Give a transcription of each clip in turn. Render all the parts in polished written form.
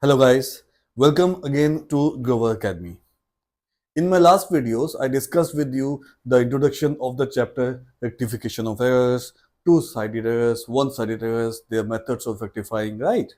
Hello guys, welcome again to Grover Academy. In my last videos, I discussed with you the introduction of the chapter Rectification of Errors, two-sided errors, one-sided errors, their methods of rectifying, right?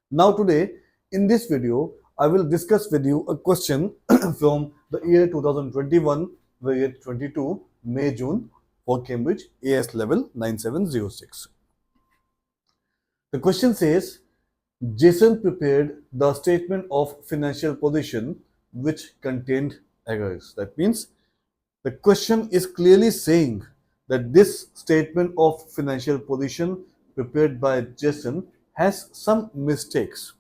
Now today, in this video, I will discuss with you a question from the year 2021, variant 22, May-June for Cambridge AS level 9706. The question says, Jason prepared the statement of financial position which contained errors. That means the question is clearly saying that this statement of financial position prepared by Jason has some mistakes.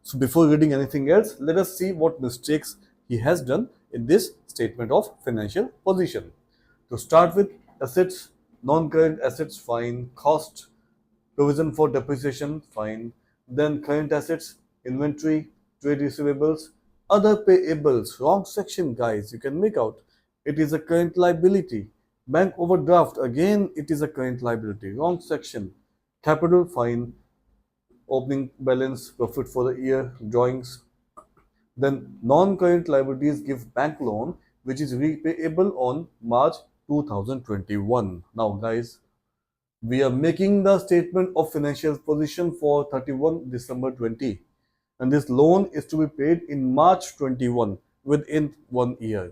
So before reading anything else, let us see what mistakes he has done in this statement of financial position. To start with, assets, non-current assets, fine, cost, provision for depreciation, fine. Then current assets, inventory, trade receivables, other payables. Wrong section, guys. You can make out. It is a current liability. Bank overdraft, again, it is a current liability. Wrong section. Capital, fine. Opening balance, profit for the year, drawings. Then non-current liabilities give bank loan, which is repayable on March 2021. Now, guys, we are making the statement of financial position for 31 December 20, and this loan is to be paid in March 21 within 1 year.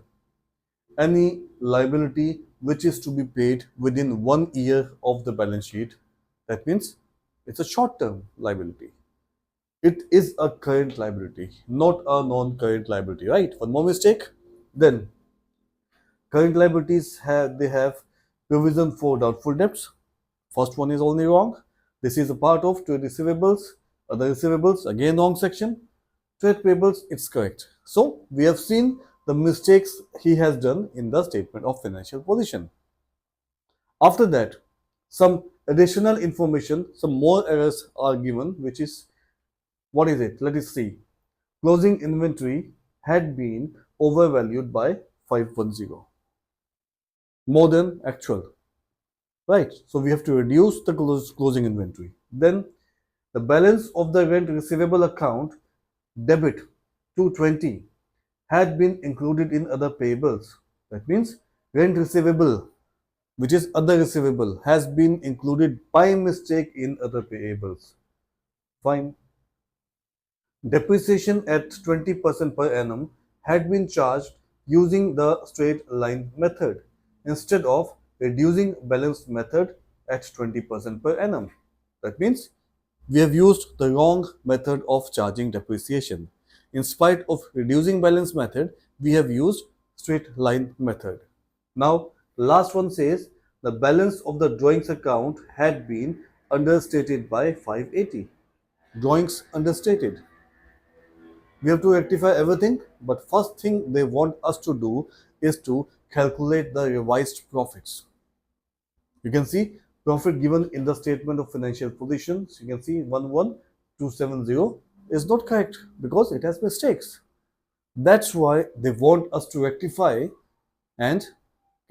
Any liability which is to be paid within 1 year of the balance sheet, that means it's a short term liability. It is a current liability, not a non-current liability, right? One more mistake. Then current liabilities have provision for doubtful debts. First one is only wrong. This is a part of trade receivables. Other receivables, again wrong section. Trade payables, it's correct. So we have seen the mistakes he has done in the statement of financial position. After that, some additional information, some more errors are given, which is, what is it? Let us see. Closing inventory had been overvalued by 510, more than actual. Right, so we have to reduce the closing inventory. Then the balance of the rent receivable account debit 220 had been included in other payables. That means rent receivable, which is other receivable, has been included by mistake in other payables. Fine. Depreciation at 20% per annum had been charged using the straight line method instead of reducing balance method at 20% per annum. That means we have used the wrong method of charging depreciation. In spite of reducing balance method, we have used straight line method. Now, last one says the balance of the drawings account had been understated by 580. Drawings understated. We have to rectify everything, but first thing they want us to do is to calculate the revised profits. You can see profit given in the statement of financial positions. You can see 11270 is not correct because it has mistakes. That's why they want us to rectify and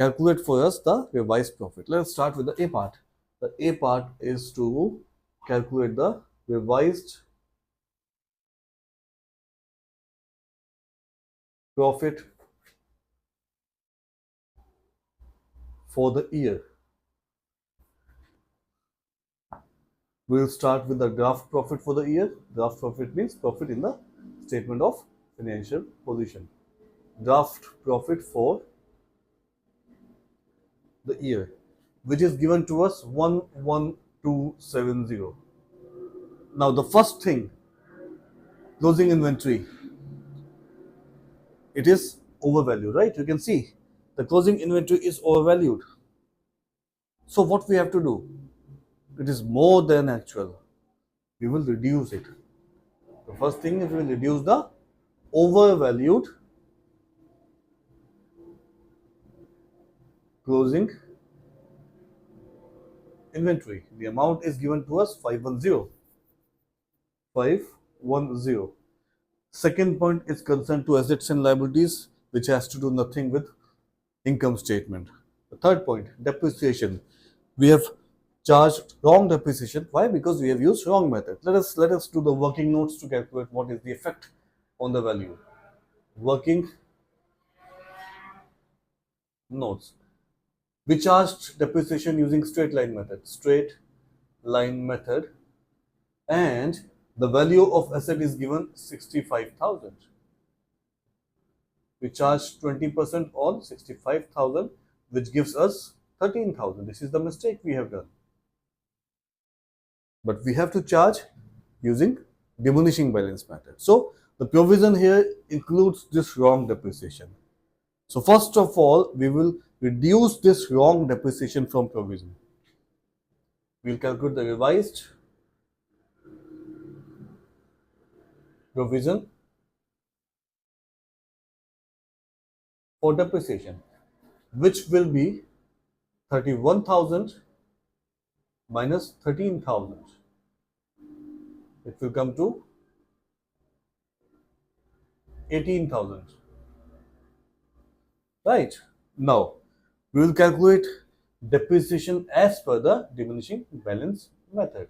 calculate for us the revised profit. Let's start with the A part. The A part is to calculate the revised profit for the year. We'll start with the draft profit for the year. Draft profit means profit in the statement of financial position. Draft profit for the year, which is given to us 11270. Now the first thing, closing inventory, it is overvalued, right? You can see the closing inventory is overvalued. So what we have to do? It is more than actual. We will reduce it. The first thing is we will reduce the overvalued closing inventory. The amount is given to us 510. 510. Second point is concerned to assets and liabilities, which has to do nothing with income statement. The third point, depreciation. We have charged wrong depreciation. Why? Because we have used wrong method. Let us do the working notes to calculate what is the effect on the value. Working notes. We charged depreciation using straight line method. Straight line method, and the value of asset is given 65,000. We charge 20% on 65,000, which gives us 13,000. This is the mistake we have done. But we have to charge using diminishing balance method. So the provision here includes this wrong depreciation. So first of all, we will reduce this wrong depreciation from provision. We will calculate the revised provision for depreciation, which will be 31,000 minus 13,000. It will come to 18,000. Right? Now, we will calculate depreciation as per the diminishing balance method,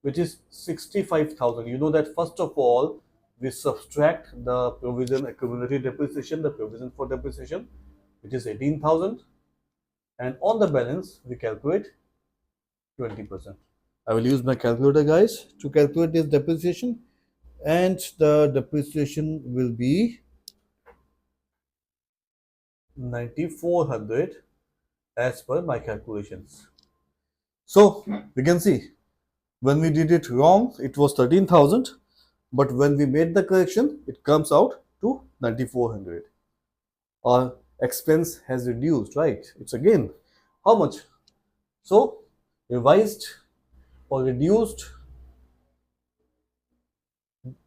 which is 65,000. You know that first of all, we subtract the provision accumulated depreciation, the provision for depreciation, which is 18,000, and on the balance, we calculate 20%. I will use my calculator, guys, to calculate this depreciation, and the depreciation will be 9,400 as per my calculations. So we can see when we did it wrong, it was 13,000, but when we made the correction, it comes out to 9,400. Our expense has reduced, right? It's again how much? So revised or reduced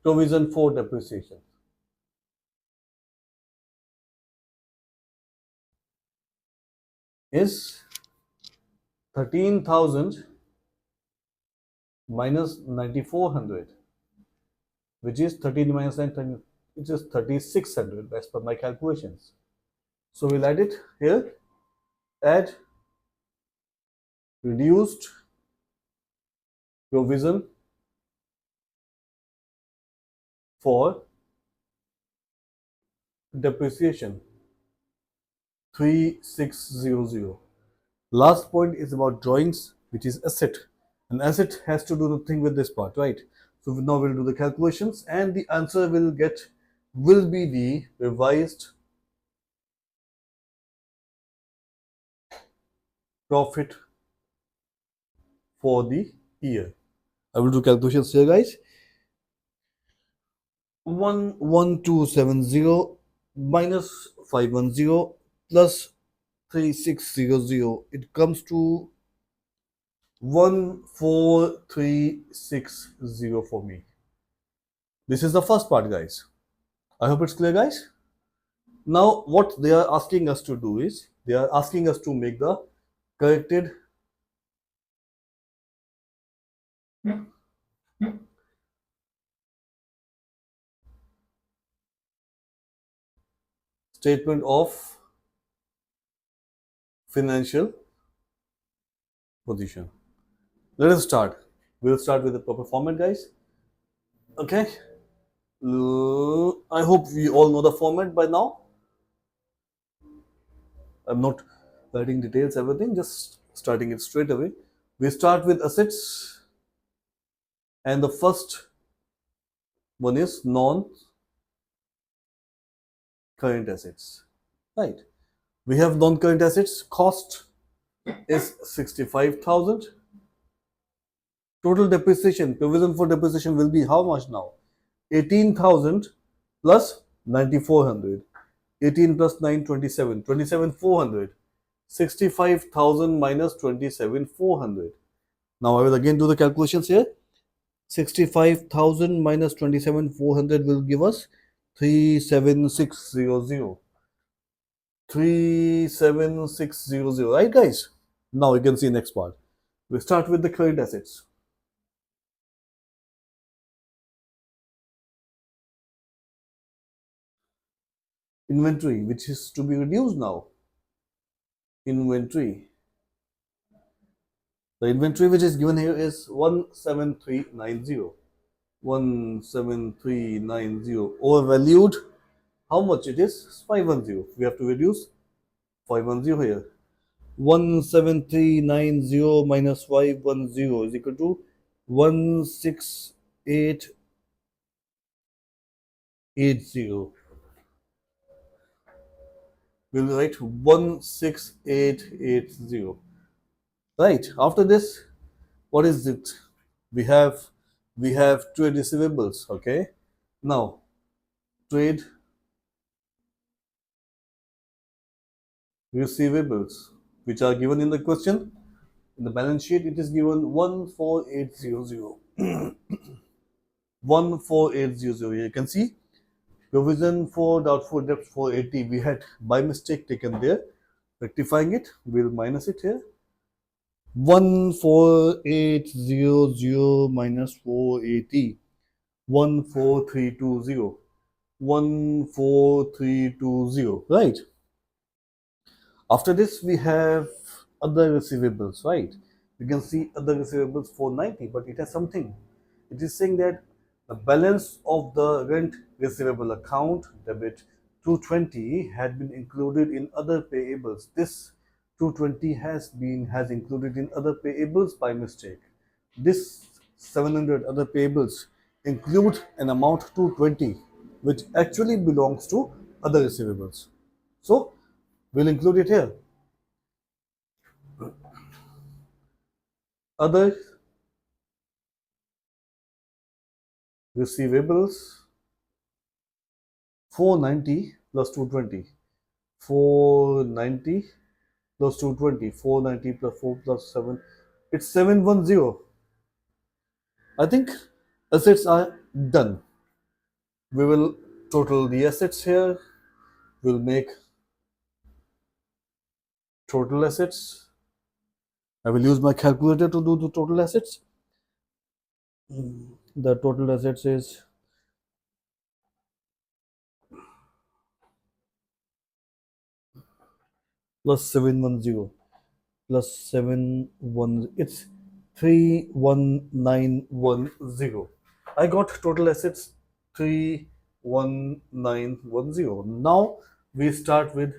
provision for depreciation is 13,000 minus 9,400, which is 13 minus 9, which is 3,600 as per my calculations. So we'll add it here. Add reduced provision for depreciation 3,600. Last point is about drawings, which is asset. An asset has to do the thing with this part, right? So now we'll do the calculations, and the answer will be the revised profit for the year. I will do calculations here, guys. 11270 minus 510 plus 3600. It comes to 14360 for me. This is the first part, guys. I hope it's clear, guys. Now, what they are asking us to do is they are asking us to make the corrected statement of financial position. Let us start. We'll start with the proper format, guys. Okay. I hope we all know the format by now. I'm not writing details, everything, just starting it straight away. We start with assets, and the first one is non-current assets. Right. We have non-current assets. Cost is 65,000. Total depreciation, provision for depreciation will be how much now? 18,000 plus 9,400. 18 plus 9, 27. 27,400. 65,000 minus 27,400. Now I will again do the calculations here. 65,000 minus 27,400 will give us 37600. 37600, right, guys? Now you can see next part. We start with the current assets. Inventory, which is to be reduced now. Inventory The inventory which is given here is 17390. 17390 overvalued. How much it is? 510. We have to reduce 510 here. 17390 minus 510 is equal to 16880. We'll write 16880. Right. After this, what is it? We have trade receivables. Okay. Now trade receivables, which are given in the question. In the balance sheet, it is given 14800. 14800. You can see provision for doubtful debt 480. We had by mistake taken there. Rectifying it, we'll minus it here. 14800 minus 480. 14320. 14320. Right. After this, we have other receivables, right? You can see other receivables 490, but it has something. It is saying that the balance of the rent receivable account, debit 220, had been included in other payables. This 220 has included in other payables by mistake. This 700 other payables include an amount 220, which actually belongs to other receivables. So we'll include it here. Other receivables 490 plus 220. 490 plus 220. 490 plus 4 plus 7. It's 710. I think assets are done. We will total the assets here. We'll make total assets. I will use my calculator to do the total assets. The total assets is plus 710 plus 710. It's 31910. I got total assets 31910. Now we start with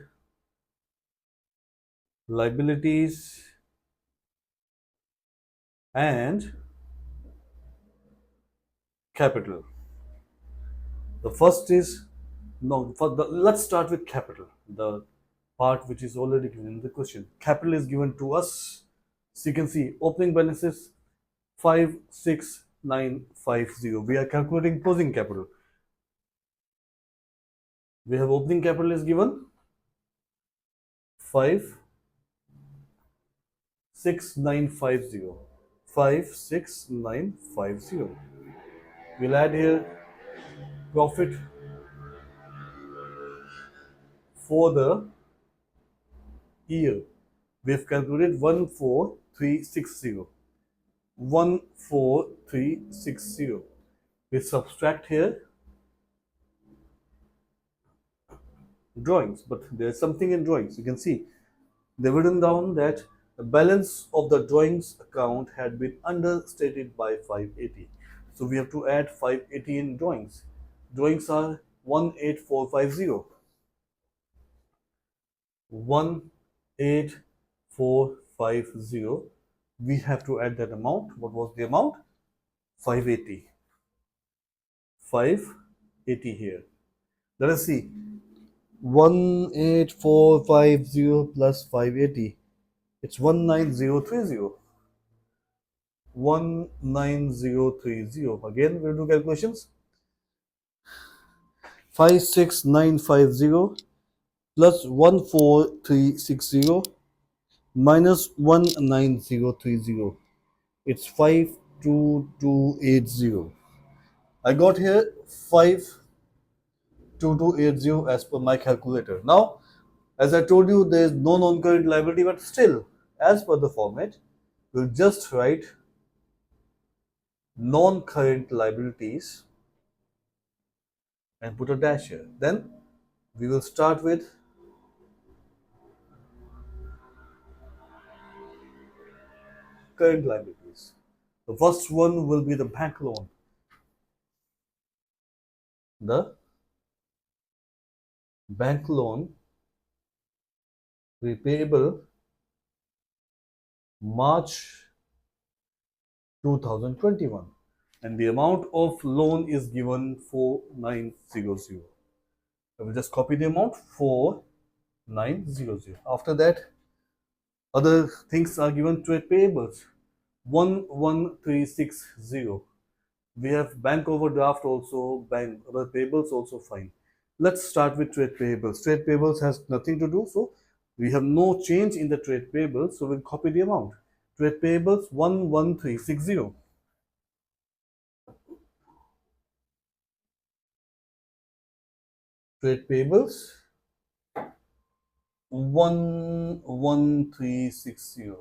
liabilities and capital. The first is no. Let's start with capital. The part which is already given in the question. Capital is given to us. So you can see opening balance is 56950. We are calculating closing capital. We have opening capital is given 56950. 56950. We'll add here profit for the year. We have calculated 14360. 14360. We subtract here drawings, but there's something in drawings. You can see they've written down that the balance of the drawings account had been understated by 580. So we have to add 580 in drawings. Drawings are 18450. 18450. We have to add that amount. What was the amount? 580. 580 here. Let us see. 18450 plus 580. It's 19030. 19030. Again, we'll do calculations. 56950 plus 14360 minus 19030. It's 52280. I got here 52280 as per my calculator. Now, as I told you, there is no non-current liability, but still, as per the format, we'll just write non-current liabilities and put a dash here. Then we will start with current liabilities. The first one will be the bank loan. The bank loan repayable March 2021, and the amount of loan is given 4900. I will just copy the amount 4900. After that, other things are given. Trade payables 11360. We have bank overdraft also, bank other payables also fine. Let's start with trade payables. Trade payables has nothing to do, so we have no change in the trade payables, so we'll copy the amount. Trade payables 11360. Trade payables 11360.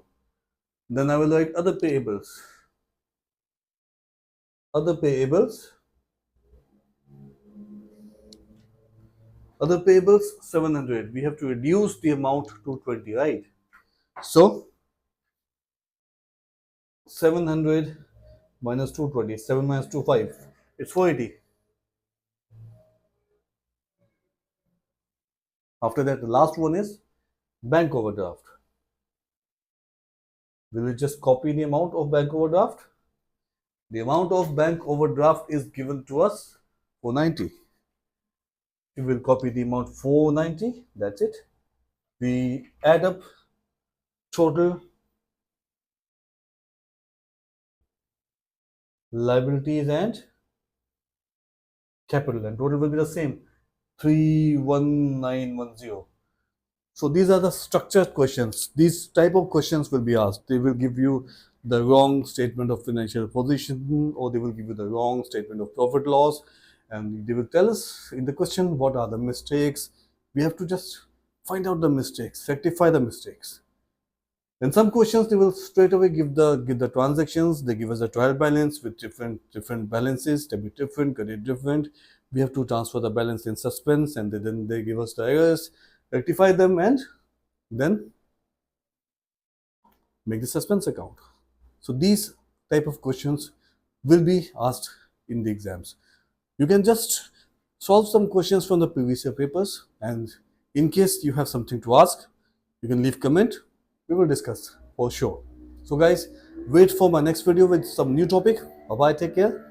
Then I will write other payables. Other payables. Other payables 700. We have to reduce the amount to 20, right? So 700 minus 220. 7 minus 2, 5. It's 480. After that, the last one is bank overdraft. We will just copy the amount of bank overdraft. The amount of bank overdraft is given to us 490. We will copy the amount 490. That's it. We add up total liabilities and capital, and total will be the same 31910. So these are the structured questions. These type of questions will be asked. They will give you the wrong statement of financial position, or they will give you the wrong statement of profit loss, and they will tell us in the question what are the mistakes. We have to just find out the mistakes, rectify the mistakes. In some questions, they will straight away give the transactions. They give us a trial balance with different balances, debit different, credit different. We have to transfer the balance in suspense, and then they give us the errors, rectify them, and then make the suspense account. So these type of questions will be asked in the exams. You can just solve some questions from the previous year papers, and in case you have something to ask, you can leave comment. We will discuss for sure. So guys, wait for my next video with some new topic. Bye bye, take care.